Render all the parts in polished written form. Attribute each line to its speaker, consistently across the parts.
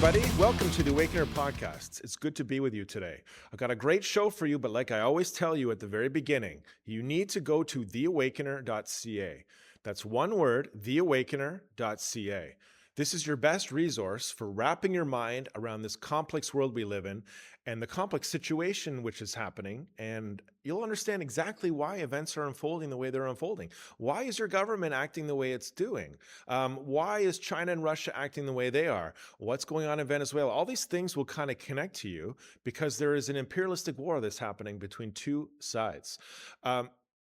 Speaker 1: everybody. Welcome to the Awakener podcast. It's good to be with you today. I've got a great show for you, but like I always tell you at the very beginning, you need to go to theawakener.ca. That's one word, theawakener.ca. This is your best resource for wrapping your mind around this complex world we live in and the complex situation which is happening, and you'll understand exactly why events are unfolding the way they're unfolding. Why is your government acting the way it's doing? Why is China and Russia acting the way they are? What's going on in Venezuela? All these things will kind of connect to you because there is an imperialistic war that's happening between two sides.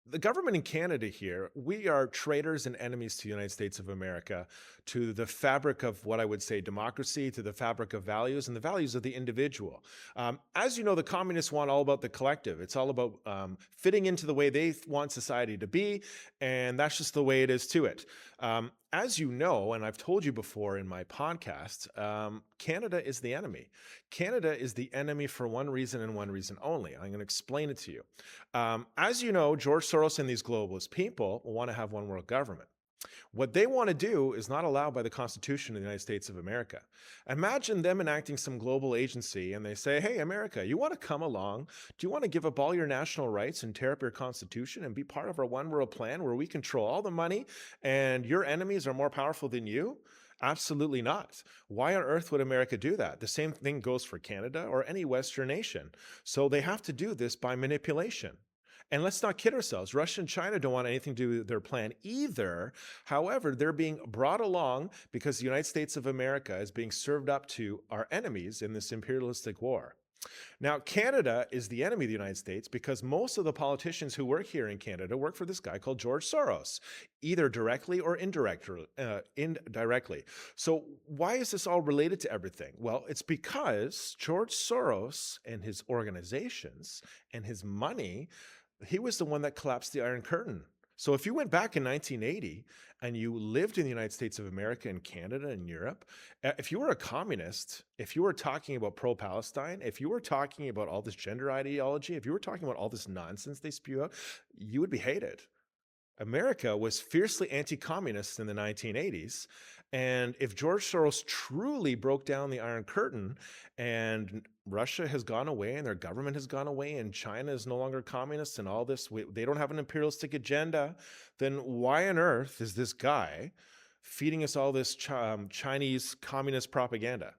Speaker 1: The government in Canada here, we are traitors and enemies to the United States of America, to the fabric of what I would say democracy, to the fabric of values and the values of the individual. As you know, the communists want all about the collective. It's all about fitting into the way they want society to be, and that's just the way it is to it. As you know, and I've told you before in my podcast, Canada is the enemy. Canada is the enemy for one reason and one reason only. I'm going to explain it to you. As you know, George Soros and these globalist people want to have one world government. What they want to do is not allowed by the Constitution of the United States of America. Imagine them enacting some global agency and they say, hey, America, you want to come along? Do you want to give up all your national rights and tear up your Constitution and be part of our one world plan where we control all the money and your enemies are more powerful than you? Absolutely not. Why on earth would America do that? The same thing goes for Canada or any Western nation. So they have to do this by manipulation. And let's not kid ourselves. Russia and China don't want anything to do with their plan either. However, they're being brought along because the United States of America is being served up to our enemies in this imperialistic war. Now, Canada is the enemy of the United States because most of the politicians who work here in Canada work for this guy called George Soros, either directly or indirectly. So why is this all related to everything? Well, it's because George Soros and his organizations and his money, he was the one that collapsed the Iron Curtain. So if you went back in 1980 and you lived in the United States of America and Canada and Europe, if you were a communist, if you were talking about pro-Palestine, if you were talking about all this gender ideology, if you were talking about all this nonsense they spew out, you would be hated. America was fiercely anti-communist in the 1980s. And if George Soros truly broke down the Iron Curtain and Russia has gone away and their government has gone away and China is no longer communist and all this, they don't have an imperialistic agenda, then why on earth is this guy feeding us all this Chinese communist propaganda?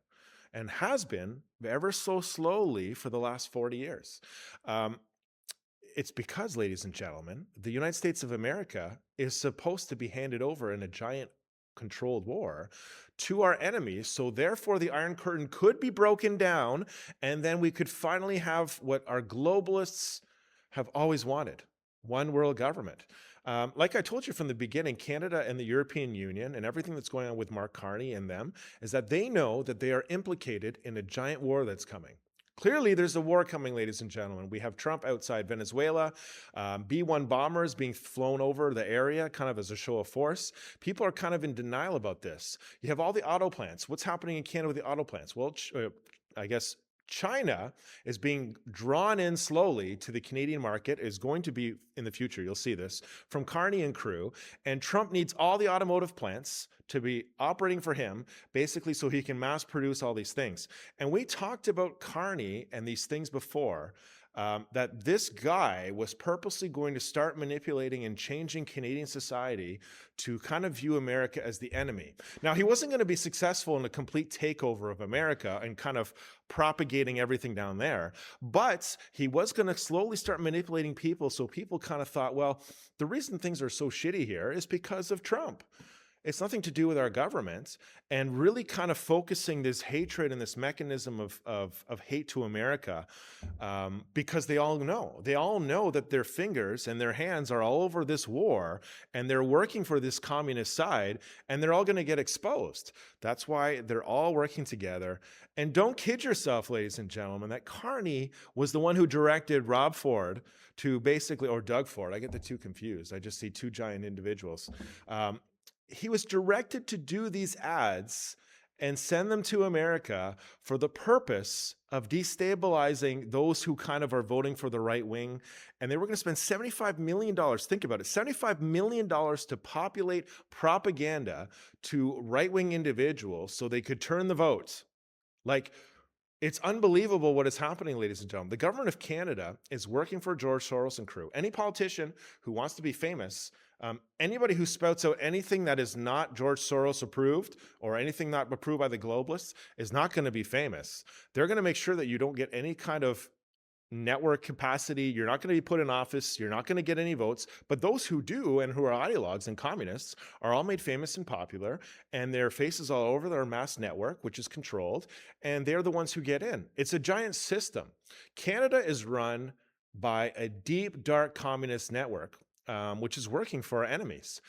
Speaker 1: And has been ever so slowly for the last 40 years. It's because, ladies and gentlemen, the United States of America is supposed to be handed over in a giant controlled war to our enemies. So therefore, the Iron Curtain could be broken down, and then we could finally have what our globalists have always wanted, one world government. Like I told you from the beginning, Canada and the European Union and everything that's going on with Mark Carney and them is that they know that they are implicated in a giant war that's coming. Clearly, there's a war coming, ladies and gentlemen. We have Trump outside Venezuela, B-1 bombers being flown over the area kind of as a show of force. People are kind of in denial about this. You have all the auto plants. What's happening in Canada with the auto plants? Well, I guess China is being drawn in slowly to the Canadian market, is going to be in the future, you'll see this, from Carney and crew, and Trump needs all the automotive plants to be operating for him, basically so he can mass produce all these things. And we talked about Carney and these things before, that this guy was purposely going to start manipulating and changing Canadian society to kind of view America as the enemy. Now, he wasn't going to be successful in a complete takeover of America and kind of propagating everything down there, but he was going to slowly start manipulating people, so people kind of thought, well, the reason things are so shitty here is because of Trump. It's nothing to do with our government, and really kind of focusing this hatred and this mechanism of hate to America, because they all know that their fingers and their hands are all over this war, and they're working for this communist side, and they're all going to get exposed. That's why they're all working together. And don't kid yourself, ladies and gentlemen, that Carney was the one who directed Rob Ford to basically, or Doug Ford, I get the two confused. I just see two giant individuals. He was directed to do these ads and send them to America for the purpose of destabilizing those who kind of are voting for the right wing. And they were going to spend $75 million, think about it, $75 million to populate propaganda to right-wing individuals so they could turn the vote. Like, it's unbelievable what is happening, ladies and gentlemen. The government of Canada is working for George Soros and crew. Any politician who wants to be famous, anybody who spouts out anything that is not George Soros approved or anything not approved by the globalists is not going to be famous. They're going to make sure that you don't get any kind of network capacity. You're not going to be put in office. You're not going to get any votes. But those who do and who are ideologues and communists are all made famous and popular, and their faces all over their mass network, which is controlled, and they're the ones who get in. It's a giant system. Canada is run by a deep, dark communist network, which is working for our enemies.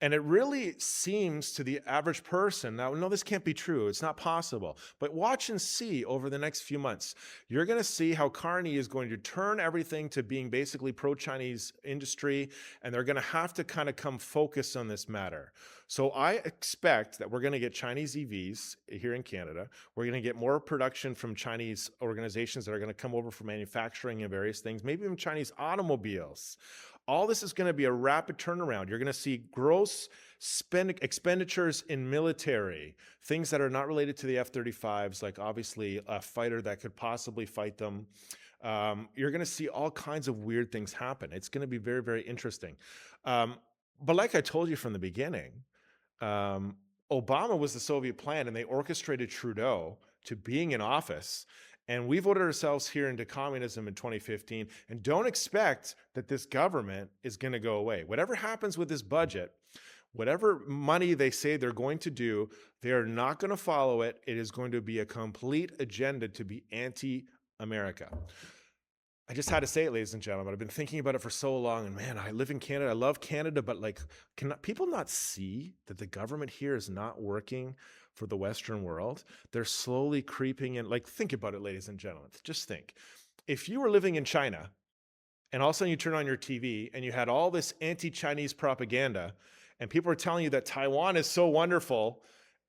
Speaker 1: And it really seems to the average person, now, no, this can't be true. It's not possible. But watch and see over the next few months. You're going to see how Carney is going to turn everything to being basically pro-Chinese industry, and they're going to have to kind of come focus on this matter. So I expect that we're going to get Chinese EVs here in Canada. We're going to get more production from Chinese organizations that are going to come over for manufacturing and various things, maybe even Chinese automobiles. All this is going to be a rapid turnaround. You're going to see gross expenditures in military, things that are not related to the F-35s, like obviously a fighter that could possibly fight them. You're going to see all kinds of weird things happen. It's going to be very, very interesting. But like I told you from the beginning, Obama was the Soviet plan, and they orchestrated Trudeau to being in office. And we voted ourselves here into communism in 2015, and don't expect that this government is going to go away. Whatever happens with this budget, whatever money they say they're going to do, they are not going to follow it. It is going to be a complete agenda to be anti-America. I just had to say it, ladies and gentlemen. I've been thinking about it for so long, and man, I live in Canada. I love Canada, but like, can people not see that the government here is not working for the Western world? They're slowly creeping in. Like, think about it, ladies and gentlemen. Just think. If you were living in China, and all of a sudden you turn on your TV and you had all this anti-Chinese propaganda, and people are telling you that Taiwan is so wonderful,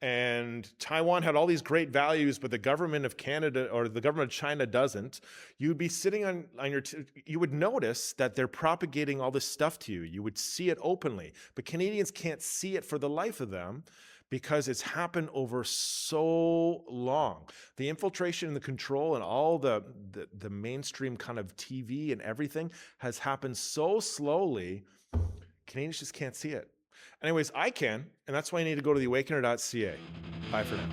Speaker 1: and Taiwan had all these great values, but the government of Canada or the government of China doesn't, you'd be sitting on your, you would notice that they're propagating all this stuff to you. You would see it openly, but Canadians can't see it for the life of them because it's happened over so long. The infiltration and the control and all the mainstream kind of TV and everything has happened so slowly, Canadians just can't see it. Anyways, I can, and that's why you need to go to theawakener.ca. Bye for now.